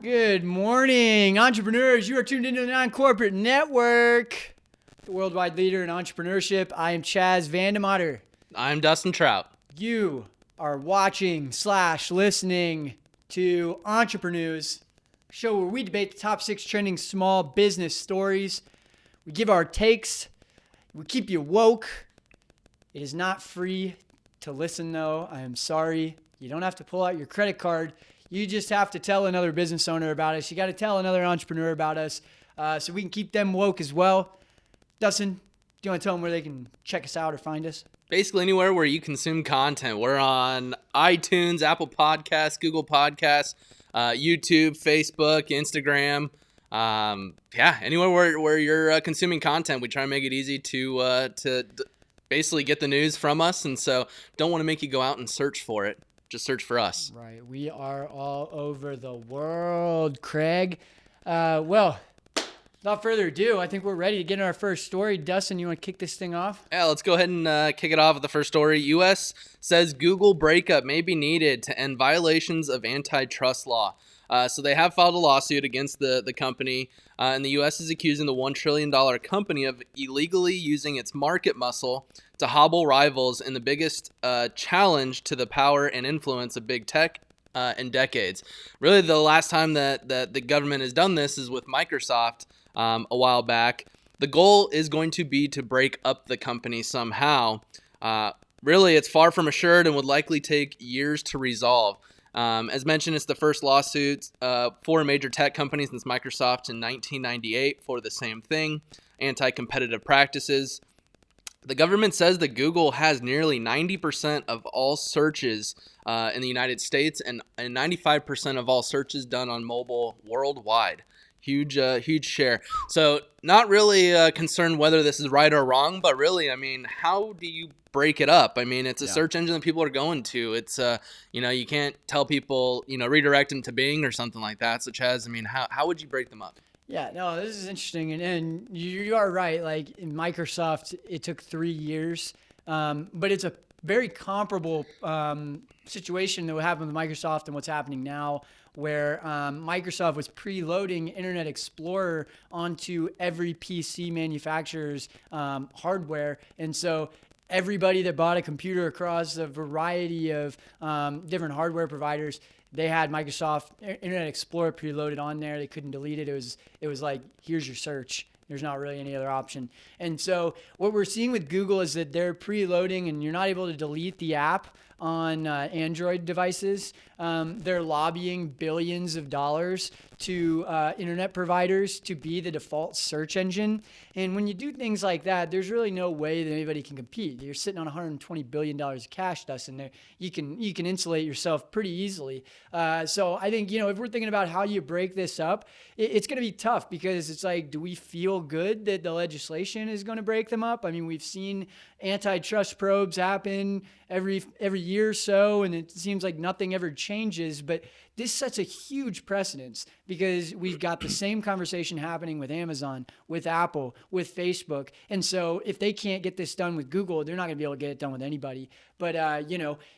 Good morning, entrepreneurs. You are tuned into the Non-Corporate Network, the worldwide leader in entrepreneurship. I am Chaz Vandemotter. I'm Dustin Trout. You are watching/listening to Entreprenews, a show where we debate the top 6 trending small business stories. We give our takes. We keep you woke. It is not free to listen, though. I am sorry. You don't have to pull out your credit card. You just have to tell another business owner about us. You got to tell another entrepreneur about us so we can keep them woke as well. Dustin, do you want to tell them where they can check us out or find us? Basically anywhere where you consume content. We're on iTunes, Apple Podcasts, Google Podcasts, YouTube, Facebook, Instagram. Anywhere where you're consuming content. We try to make it easy to basically get the news from us. And so don't want to make you go out and search for it. Just search for us. Right. We are all over the world, Craig. Without further ado, I think we're ready to get in our first story. Dustin, you want to kick this thing off? Yeah, let's go ahead and kick it off with the first story. U.S. says Google breakup may be needed to end violations of antitrust law. So they have filed a lawsuit against the company, and the U.S. is accusing the $1 trillion company of illegally using its market muscle to hobble rivals in the biggest challenge to the power and influence of big tech in decades. Really, the last time that the government has done this is with Microsoft a while back. The goal is going to be to break up the company somehow. Really, it's far from assured and would likely take years to resolve. As mentioned, it's the first lawsuit for a major tech company since Microsoft in 1998 for the same thing, anti-competitive practices. The government says that Google has nearly 90% of all searches in the United States and 95% of all searches done on mobile worldwide. Huge share. So not really concerned whether this is right or wrong, but really, I mean, how do you break it up? I mean, it's a search engine that people are going to. It's, you can't tell people, redirect them to Bing or something like that. So Chaz, I mean, how would you break them up? Yeah, no, this is interesting. And you are right. Like in Microsoft, it took 3 years, but it's a very comparable situation that would happen with Microsoft and what's happening now, where Microsoft was preloading Internet Explorer onto every PC manufacturer's hardware. And so everybody that bought a computer across a variety of different hardware providers, they had Microsoft Internet Explorer preloaded on there. They couldn't delete it. It was like, here's your search. There's not really any other option. And so what we're seeing with Google is that they're preloading and you're not able to delete the app on Android devices. They're lobbying billions of dollars to internet providers to be the default search engine. And when you do things like that, there's really no way that anybody can compete. You're sitting on $120 billion of cash, Dustin. There, you can insulate yourself pretty easily. So I think, if we're thinking about how you break this up, it's going to be tough because it's like, do we feel good that the legislation is going to break them up? I mean, we've seen antitrust probes happen every year or so, and it seems like nothing ever changes. But this sets a huge precedence because we've got the same conversation happening with Amazon, with Apple, with Facebook. And so if they can't get this done with Google, they're not going to be able to get it done with anybody. But,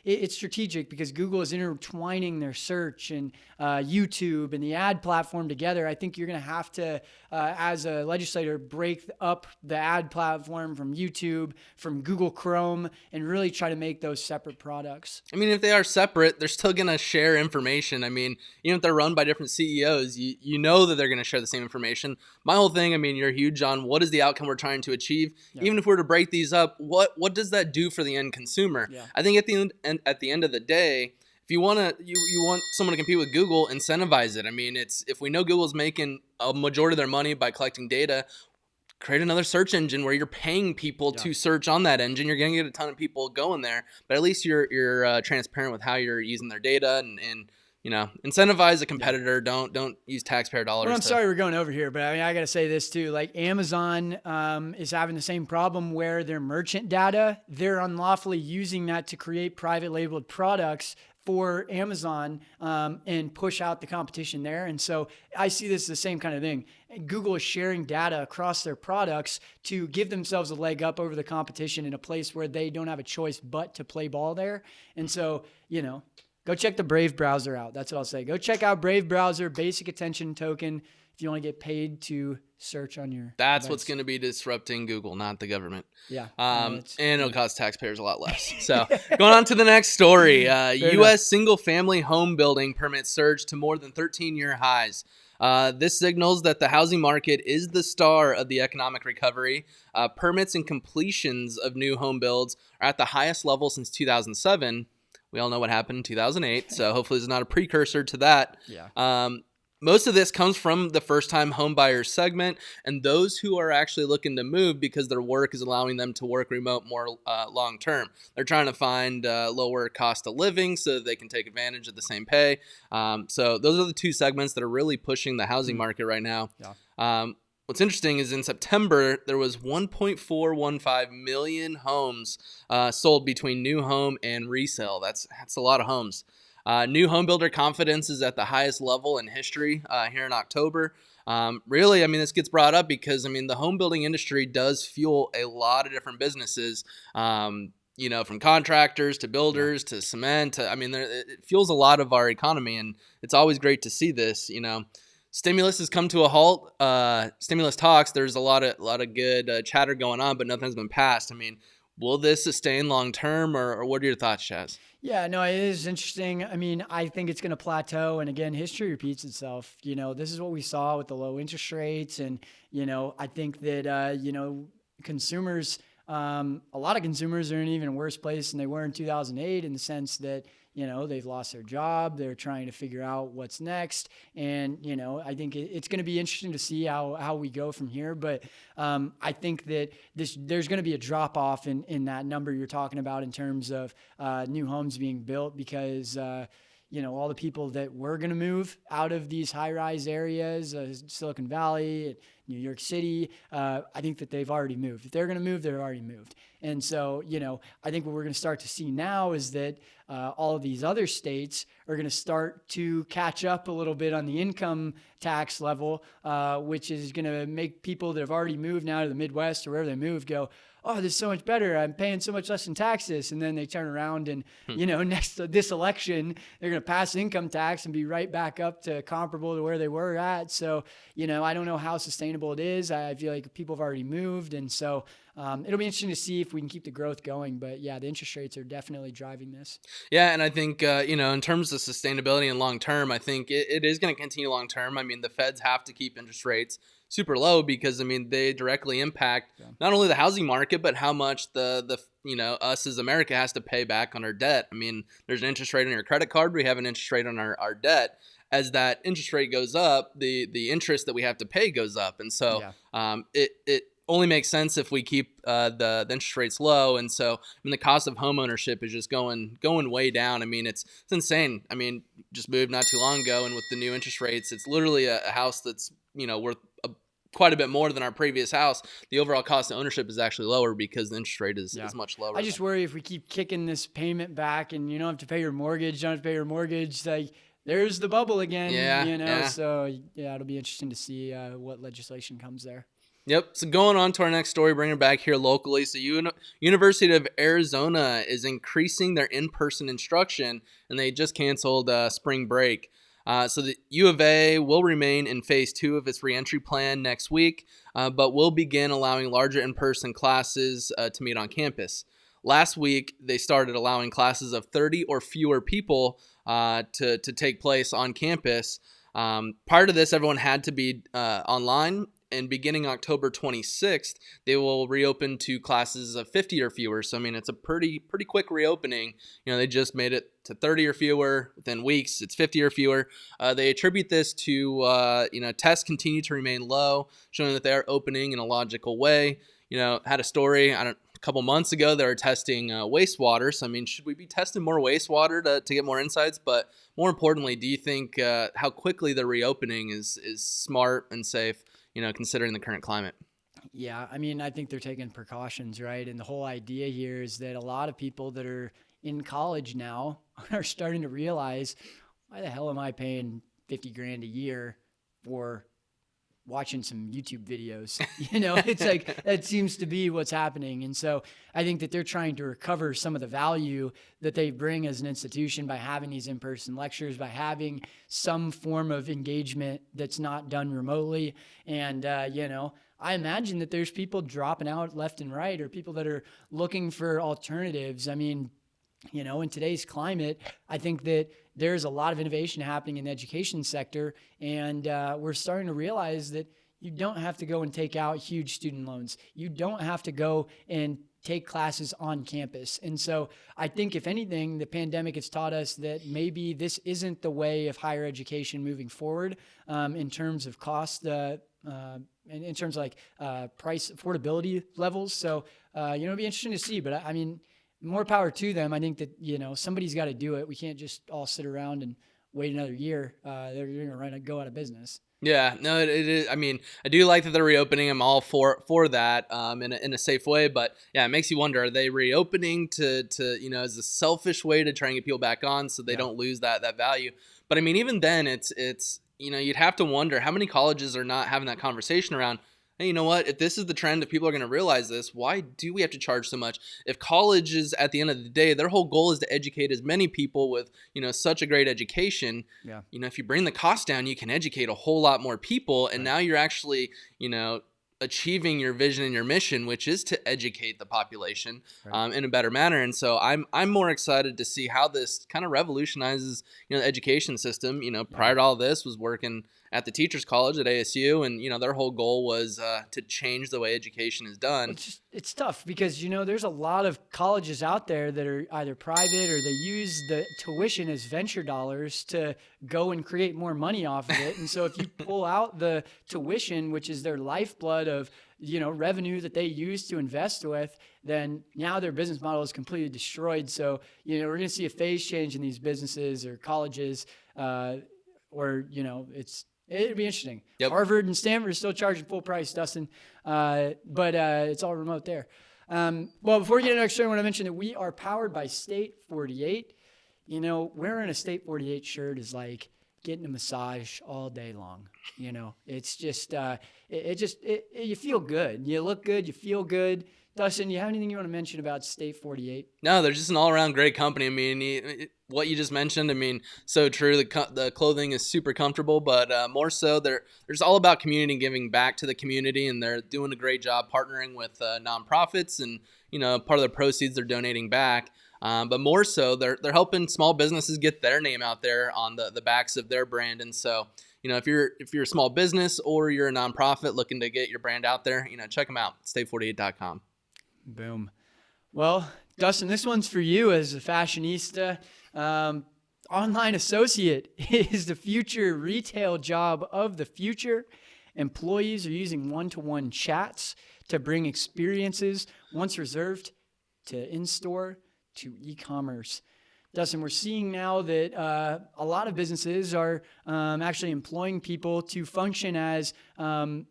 it's strategic because Google is intertwining their search and YouTube and the ad platform together. I think you're going to have to, as a legislator, break up the ad platform from YouTube, from Google Chrome, and really try to make those separate products. I mean, if they are separate, they're still going to share information. I mean, even if they're run by different CEOs, you know that they're going to share the same information. My whole thing, I mean, you're huge on what is the outcome we're trying to achieve. Yeah. Even if we're to break these up, what does that do for the end consumer? Yeah. I think at the end of the day, if you want someone to compete with Google, incentivize it. I mean, if we know Google's making a majority of their money by collecting data, create another search engine where you're paying people to search on that engine. You're going to get a ton of people going there, but at least you're transparent with how you're using their data and incentivize a competitor. Yeah. Don't use taxpayer dollars. Well, I'm sorry we're going over here, but I mean, I got to say this too. Like Amazon is having the same problem where their merchant data, they're unlawfully using that to create private labeled products for Amazon and push out the competition there. And so I see this as the same kind of thing. Google is sharing data across their products to give themselves a leg up over the competition in a place where they don't have a choice but to play ball there. And so, Go check the Brave browser out. That's what I'll say. Go check out Brave browser, basic attention token, if you want to get paid to search on your That's device. what's going to be disrupting Google, not the government. Yeah. And it'll cost taxpayers a lot less. So going on to the next story, U.S. enough. single-family home building permits surged to more than 13-year highs. This signals that the housing market is the star of the economic recovery. Permits and completions of new home builds are at the highest level since 2007. We all know what happened in 2008, so hopefully it's not a precursor to that. Yeah. Most of this comes from the first-time home buyers segment and those who are actually looking to move because their work is allowing them to work remote more long-term. They're trying to find lower cost of living so that they can take advantage of the same pay. So those are the two segments that are really pushing the housing market right now. Yeah. What's interesting is in September, there was 1.415 million homes sold between new home and resale. That's a lot of homes. New home builder confidence is at the highest level in history here in October. Really, I mean, this gets brought up because, I mean, the home building industry does fuel a lot of different businesses, you know, from contractors to builders to cement. To, I mean, it fuels a lot of our economy, and it's always great to see this, you know. Stimulus has come to a halt. Stimulus talks, there's a lot of good chatter going on, but nothing's been passed. I mean, will this sustain long term, or what are your thoughts, Chaz? Yeah, no, it is interesting. I mean, I think it's going to plateau. And again, history repeats itself. You know, this is what we saw with the low interest rates. And, you know, I think that, you know, consumers, a lot of consumers are in an even worse place than they were in 2008 in the sense that, you know, they've lost their job. They're trying to figure out what's next. And, you know, I think it's going to be interesting to see how we go from here. But I think that there's going to be a drop off in that number you're talking about in terms of new homes being built because, you know, all the people that were going to move out of these high-rise areas, Silicon Valley, New York City, I think that they've already moved. If they're going to move, they're already moved. And so, you know, I think what we're going to start to see now is that all of these other states are going to start to catch up a little bit on the income tax level, which is going to make people that have already moved now to the Midwest or wherever they move go, oh, this is so much better. I'm paying so much less in taxes. And then they turn around and, you know, next to this election, they're going to pass income tax and be right back up to comparable to where they were at. So, you know, I don't know how sustainable it is. I feel like people have already moved. And so it'll be interesting to see if we can keep the growth going. But yeah, the interest rates are definitely driving this. Yeah, and I think, you know, in terms of sustainability and long term, I think it is going to continue long term. I mean, the feds have to keep interest rates super low because, I mean, they directly impact not only the housing market, but how much the you know, us as America has to pay back on our debt. I mean, there's an interest rate on your credit card. We have an interest rate on our debt. As that interest rate goes up, the interest that we have to pay goes up. And so it only makes sense if we keep the interest rates low. And so, I mean, the cost of home ownership is just going way down. I mean, it's insane. I mean, just moved not too long ago, and with the new interest rates, it's literally a house that's, you know, worth quite a bit more than our previous house. The overall cost of ownership is actually lower because the interest rate is much lower. I just worry if we keep kicking this payment back and you don't have to pay your mortgage, like there's the bubble again, you know? So yeah, it'll be interesting to see what legislation comes there. Yep. So going on to our next story, bringing it back here locally. So University of Arizona is increasing their in-person instruction, and they just canceled spring break. So the U of A will remain in phase 2 of its reentry plan next week, but will begin allowing larger in-person classes to meet on campus. Last week, they started allowing classes of 30 or fewer people to take place on campus. Prior to this, everyone had to be online. And beginning October 26th, they will reopen to classes of 50 or fewer. So, I mean, it's a pretty quick reopening. You know, they just made it to 30 or fewer. Within weeks, it's 50 or fewer. They attribute this to, you know, tests continue to remain low, showing that they are opening in a logical way. You know, had a story, a couple months ago, they were testing wastewater. So, I mean, should we be testing more wastewater to get more insights? But more importantly, do you think how quickly the reopening is smart and safe? You know, considering the current climate. Yeah, I mean, I think they're taking precautions, right? And the whole idea here is that a lot of people that are in college now are starting to realize, why the hell am I paying $50,000 a year for watching some YouTube videos. It's like that seems to be what's happening. And so I think that they're trying to recover some of the value that they bring as an institution by having these in-person lectures, by having some form of engagement that's not done remotely. And, I imagine that there's people dropping out left and right, or people that are looking for alternatives. I mean, in today's climate, I think that there's a lot of innovation happening in the education sector, and we're starting to realize that you don't have to go and take out huge student loans. You don't have to go and take classes on campus. And so I think, if anything, the pandemic has taught us that maybe this isn't the way of higher education moving forward, in terms of cost, in terms of like price affordability levels. So, it'll be interesting to see. But I mean, more power to them. I think that, somebody's got to do it. We can't just all sit around and wait another year. They're going to go out of business. Yeah, no, it is. I mean, I do like that they're reopening. I'm all for that in a safe way. But yeah, it makes you wonder: are they reopening to as a selfish way to try and get people back on so they don't lose that value? But I mean, even then, it's you'd have to wonder how many colleges are not having that conversation around. Hey, you know what? If this is the trend, if people are going to realize this, why do we have to charge so much? If colleges, at the end of the day, their whole goal is to educate as many people with, such a great education. Yeah. If you bring the cost down, you can educate a whole lot more people. And now you're actually, achieving your vision and your mission, which is to educate the population in a better manner. And so I'm more excited to see how this kind of revolutionizes, the education system. Prior to all this, was working at the Teachers College at ASU, and their whole goal was to change the way education is done. It's tough because there's a lot of colleges out there that are either private, or they use the tuition as venture dollars to go and create more money off of it. And so if you pull out the tuition, which is their lifeblood of revenue that they use to invest with, then now their business model is completely destroyed. So we're going to see a phase change in these businesses or colleges, it'd be interesting. Yep. Harvard and Stanford are still charging full price, Dustin, but it's all remote there. Well, before we get into our story, I want to mention that we are powered by State 48. Wearing a State 48 shirt is like getting a massage all day long. It's just, you feel good. You look good. You feel good. Dustin, you have anything you want to mention about State 48? No, they're just an all-around great company. I mean, what you just mentioned, I mean, so true. The clothing is super comfortable, but more so, they're just all about community, giving back to the community, and they're doing a great job partnering with nonprofits, and part of the proceeds they're donating back. But more so, they're helping small businesses get their name out there on the backs of their brand. And so, if you're a small business or you're a nonprofit looking to get your brand out there, check them out, state48.com. Boom. Well, Dustin, this one's for you as a fashionista. Online associate is the future retail job of the future. Employees are using one-to-one chats to bring experiences once reserved to in-store to e-commerce. Dustin, we're seeing now that a lot of businesses are actually employing people to function as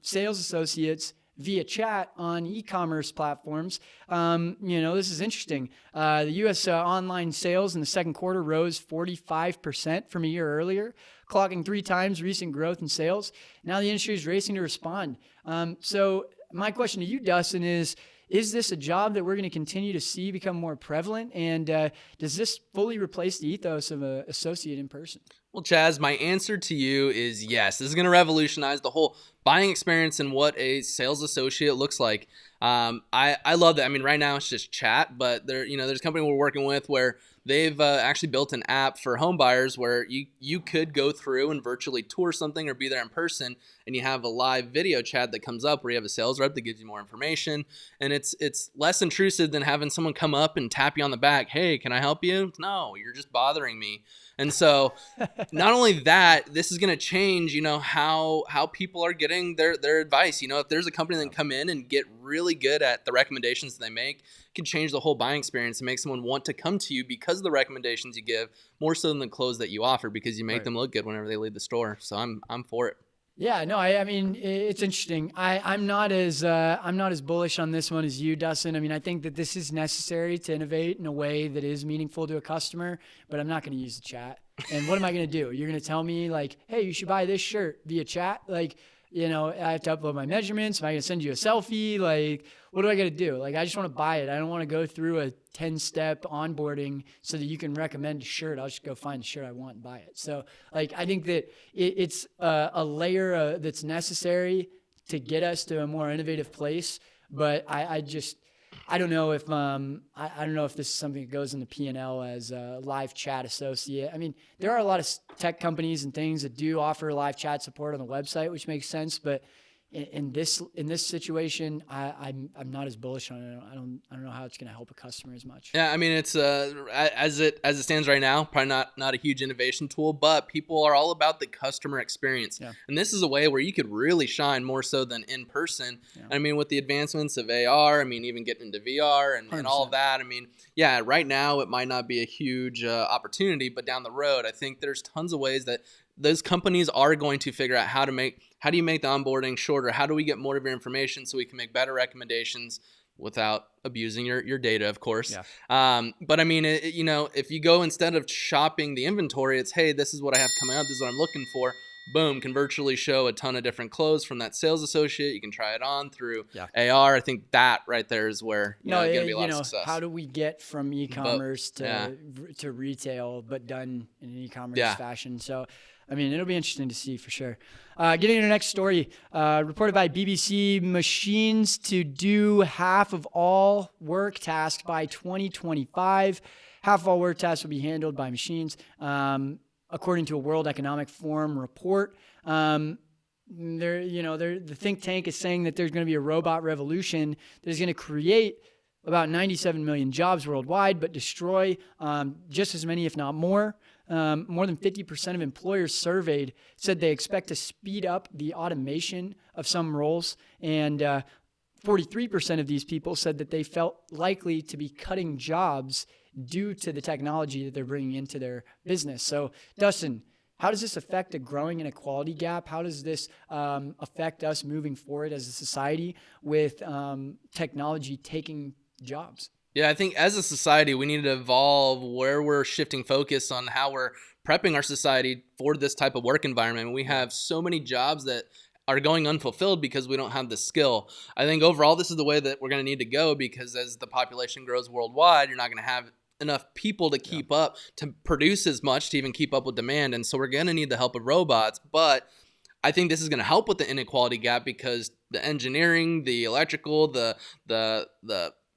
sales associates via chat on e-commerce platforms. This is interesting. The U.S. Online sales in the second quarter rose 45% from a year earlier, clocking 3 times recent growth in sales. Now the industry is racing to respond. So my question to you, Dustin, is this a job that we're going to continue to see become more prevalent? And does this fully replace the ethos of an associate in person? Well, Chaz, my answer to you is yes. This is going to revolutionize the whole buying experience and what a sales associate looks like. I love that. I mean, right now it's just chat, but there's a company we're working with where they've actually built an app for home buyers where you could go through and virtually tour something or be there in person, and you have a live video chat that comes up where you have a sales rep that gives you more information, and it's less intrusive than having someone come up and tap you on the back. Hey, can I help you? No, you're just bothering me. And so not only that, this is going to change, how people are getting their advice. If there's a company that can come in and get really good at the recommendations that they make, it can change the whole buying experience and make someone want to come to you because of the recommendations you give, more so than the clothes that you offer, because you make them look good whenever they leave the store. So I'm for it. Yeah, no, I mean, it's interesting. I'm not as bullish on this one as you, Dustin. I mean, I think that this is necessary to innovate in a way that is meaningful to a customer, but I'm not going to use the chat. And what am I going to do? You're going to tell me like, hey, you should buy this shirt via chat? Like, I have to upload my measurements. Am I going to send you a selfie? Like, what do I got to do? Like, I just want to buy it. I don't want to go through a 10-step onboarding so that you can recommend a shirt. I'll just go find the shirt I want and buy it. So, like, I think that it's a layer that's necessary to get us to a more innovative place. But I don't know if I don't know if this is something that goes in the P&L as a live chat associate. I mean, there are a lot of tech companies and things that do offer live chat support on the website, which makes sense. But in this situation, I'm not as bullish on it. I don't know how it's going to help a customer as much. Yeah, I mean, it's as it stands right now, probably not a huge innovation tool, but people are all about the customer experience. Yeah. And this is a way where you could really shine more so than in person. Yeah. I mean, with the advancements of AR, I mean, even getting into VR and all of that, I mean, yeah, right now it might not be a huge opportunity, but down the road, I think there's tons of ways that those companies are going to figure out how do you make the onboarding shorter? How do we get more of your information so we can make better recommendations without abusing your data, of course. Yeah. But I mean, if you go, instead of shopping the inventory, it's, hey, this is what I have coming up. This is what I'm looking for. Boom, can virtually show a ton of different clothes from that sales associate. You can try it on through AR. I think that right there is where going to be a lot of success. How do we get from e-commerce to retail, but done in an e-commerce fashion? So, I mean, it'll be interesting to see for sure. Getting to the next story, reported by BBC, machines to do half of all work tasks by 2025. Half of all work tasks will be handled by machines, according to a World Economic Forum report. The think tank is saying that there's going to be a robot revolution that is going to create about 97 million jobs worldwide, but destroy just as many, if not more. More than 50% of employers surveyed said they expect to speed up the automation of some roles. And 43% of these people said that they felt likely to be cutting jobs due to the technology that they're bringing into their business. So, Dustin, how does this affect a growing inequality gap? How does this affect us moving forward as a society with technology taking jobs? Yeah, I think as a society, we need to evolve where we're shifting focus on how we're prepping our society for this type of work environment. We have so many jobs that are going unfulfilled because we don't have the skill. I think overall, this is the way that we're going to need to go, because as the population grows worldwide, you're not going to have enough people to keep up, to produce as much, to even keep up with demand. And so we're going to need the help of robots. But I think this is going to help with the inequality gap, because the engineering, the electrical, the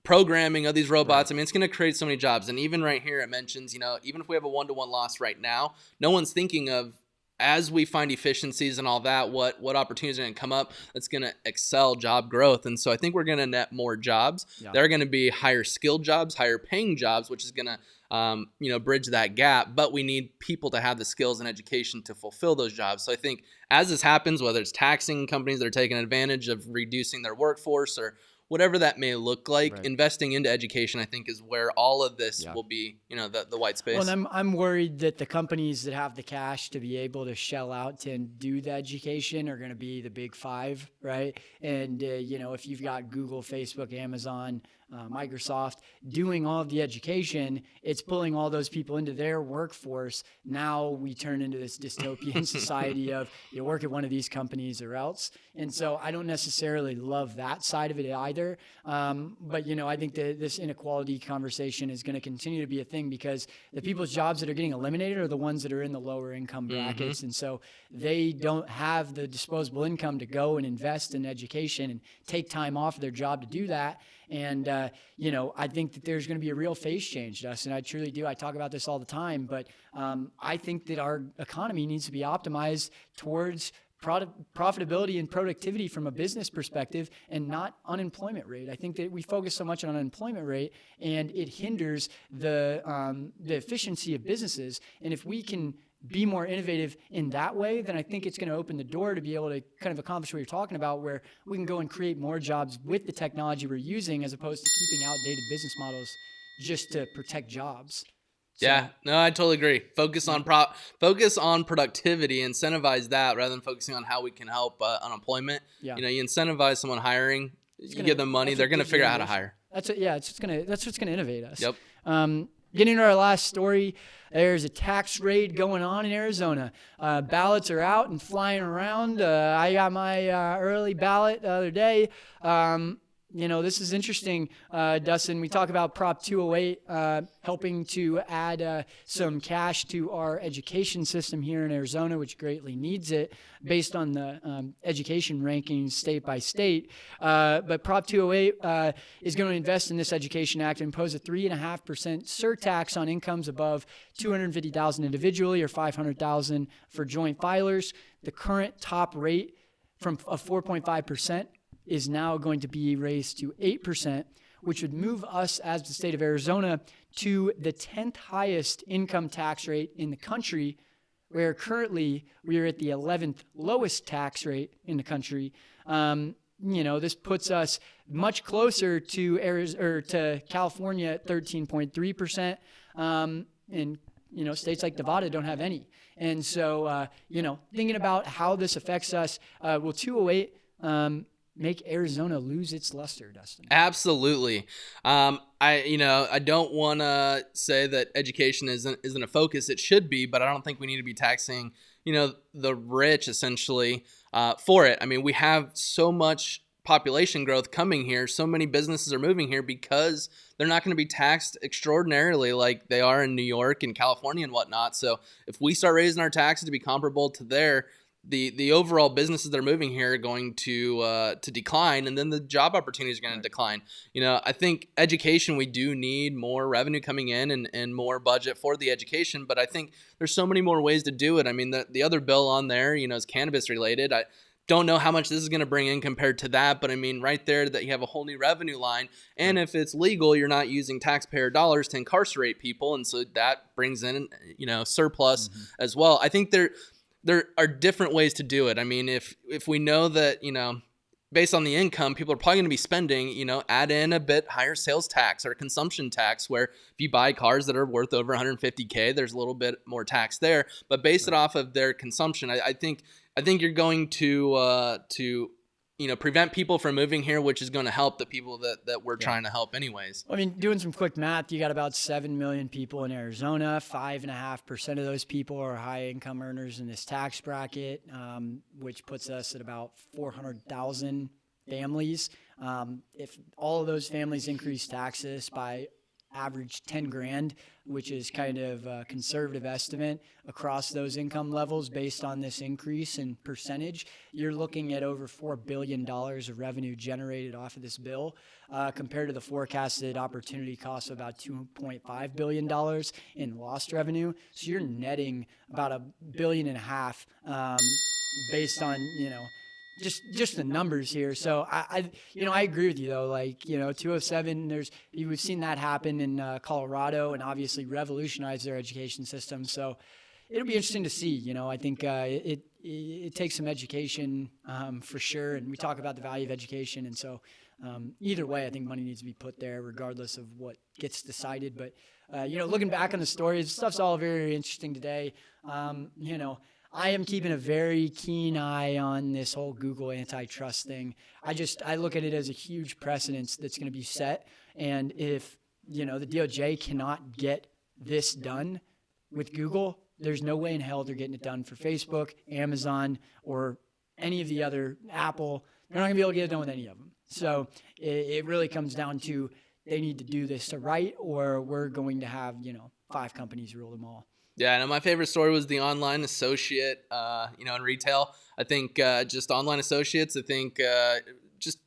programming of these robots, I mean, it's going to create so many jobs. And even right here, it mentions, even if we have a 1-to-1 loss right now, no one's thinking of, as we find efficiencies and all that, what opportunities are going to come up that's going to excel job growth. And so I think we're going to net more jobs. Yeah. There are going to be higher skilled jobs, higher paying jobs, which is going to bridge that gap. But we need people to have the skills and education to fulfill those jobs. So I think as this happens, whether it's taxing companies that are taking advantage of reducing their workforce or whatever that may look like, investing into education, I think, is where all of this will be, the white space. Well, and I'm worried that the companies that have the cash to be able to shell out to do the education are going to be the big five, right? And, if you've got Google, Facebook, Amazon, Microsoft doing all of the education, it's pulling all those people into their workforce. Now we turn into this dystopian society of you work at one of these companies or else. And so I don't necessarily love that side of it either. But, I think that this inequality conversation is going to continue to be a thing, because the people's jobs that are getting eliminated are the ones that are in the lower income brackets. And so they don't have the disposable income to go and invest in education and take time off of their job to do that. And, I think that there's going to be a real phase change, Dustin. I truly do. I talk about this all the time, but I think that our economy needs to be optimized towards profitability and productivity from a business perspective, and not unemployment rate. I think that we focus so much on unemployment rate, and it hinders the efficiency of businesses. And if we can be more innovative in that way, then I think it's going to open the door to be able to kind of accomplish what you're talking about, where we can go and create more jobs with the technology we're using, as opposed to keeping outdated business models just to protect jobs. So, yeah, no, I totally agree. Focus on productivity, incentivize that rather than focusing on how we can help unemployment. Yeah. You incentivize someone hiring, you give them money, they're going to figure out how to hire. That's what's going to innovate us. Yep. Getting to our last story, there's a tax raid going on in Arizona. Ballots are out and flying around. I got my early ballot the other day. This is interesting, Dustin. We talk about Prop 208 helping to add some cash to our education system here in Arizona, which greatly needs it based on the education rankings state by state. But Prop 208 is going to invest in this Education Act and impose a 3.5% surtax on incomes above $250,000 individually or $500,000 for joint filers. The current top rate of 4.5% is now going to be raised to 8%, which would move us as the state of Arizona to the 10th highest income tax rate in the country, where currently we are at the 11th lowest tax rate in the country. This puts us much closer to to California at 13.3%, and states like Nevada don't have any. And so, thinking about how this affects us, will 208 make Arizona lose its luster, Dustin? Absolutely. I don't want to say that education isn't a focus. It should be, but I don't think we need to be taxing, the rich essentially for it. I mean, we have so much population growth coming here. So many businesses are moving here because they're not going to be taxed extraordinarily like they are in New York and California and whatnot. So if we start raising our taxes to be comparable to the overall businesses that are moving here are going to decline, and then the job opportunities are going to decline. I think education, we do need more revenue coming in and more budget for the education, but I think there's so many more ways to do it. I mean, the other bill on there, is cannabis related. I don't know how much this is going to bring in compared to that, but I mean, right there that you have a whole new revenue line, and if it's legal, you're not using taxpayer dollars to incarcerate people, and so that brings in, surplus as well. I think there are different ways to do it. I mean, if we know that, based on the income, people are probably going to be spending, add in a bit higher sales tax or consumption tax, where if you buy cars that are worth over 150K, there's a little bit more tax there, but base it off of their consumption. I think you're going to prevent people from moving here, which is going to help the people that we're trying to help anyways. I mean, doing some quick math, you got about 7 million people in Arizona. 5.5% of those people are high income earners in this tax bracket, which puts us at about 400,000 families. If all of those families increase taxes by average 10 grand, which is kind of a conservative estimate across those income levels based on this increase in percentage, you're looking at over $4 billion of revenue generated off of this bill, compared to the forecasted opportunity cost of about $2.5 billion in lost revenue. So you're netting about $1.5 billion based on, just the numbers here. So I agree with you though. 207, we've seen that happen in Colorado, and obviously revolutionized their education system. So it'll be interesting to see. I think it takes some education for sure, and we talk about the value of education. And so either way, I think money needs to be put there, regardless of what gets decided. But looking back on the story, this stuff's all very interesting today. I am keeping a very keen eye on this whole Google antitrust thing. I look at it as a huge precedence that's going to be set. And if, the DOJ cannot get this done with Google, there's no way in hell they're getting it done for Facebook, Amazon, or any of the other, Apple. They're not going to be able to get it done with any of them. So it really comes down to they need to do this right, or we're going to have, 5 companies rule them all. Yeah, and my favorite story was the online associate, in retail. I think just online associates, just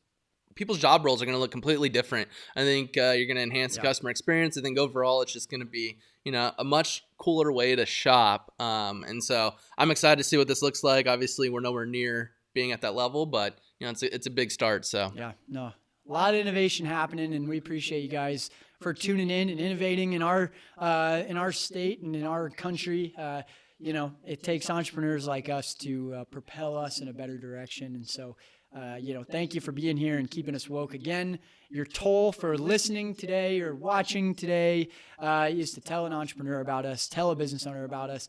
people's job roles are going to look completely different. I think you're going to enhance the customer experience. I think overall it's just going to be, a much cooler way to shop. And so I'm excited to see what this looks like. Obviously, we're nowhere near being at that level, but, it's a big start. So yeah, no, a lot of innovation happening, and we appreciate you guys for tuning in and innovating in our state and in our country. It takes entrepreneurs like us to propel us in a better direction. And so, thank you for being here and keeping us woke. Again, your toll for listening today or watching today is to tell an entrepreneur about us, tell a business owner about us,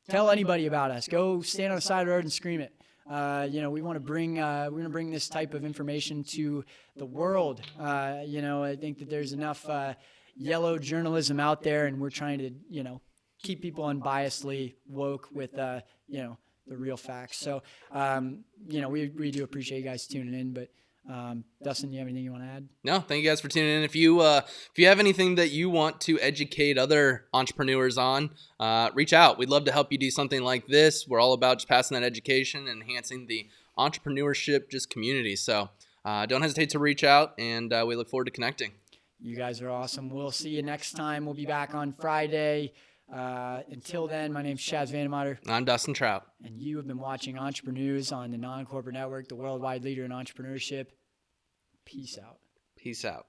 tell anybody about us. Go stand on the side of the road and scream it. We want to bring this type of information to the world. I think that there's enough yellow journalism out there, and we're trying to, keep people unbiasedly woke with, the real facts. So, we do appreciate you guys tuning in, but Dustin, you have anything you want to add? No, thank you guys for tuning in. If you have anything that you want to educate other entrepreneurs on, reach out. We'd love to help you do something like this. We're all about just passing that education and enhancing the entrepreneurship just community. So don't hesitate to reach out, and we look forward to connecting. You guys are awesome. We'll see you next time. We'll be back on Friday. Until then, my name's Chaz Vandemotter. I'm Dustin Trout. And you have been watching Entreprenews on the Non-Corporate Network, the worldwide leader in entrepreneurship. Peace out. Peace out.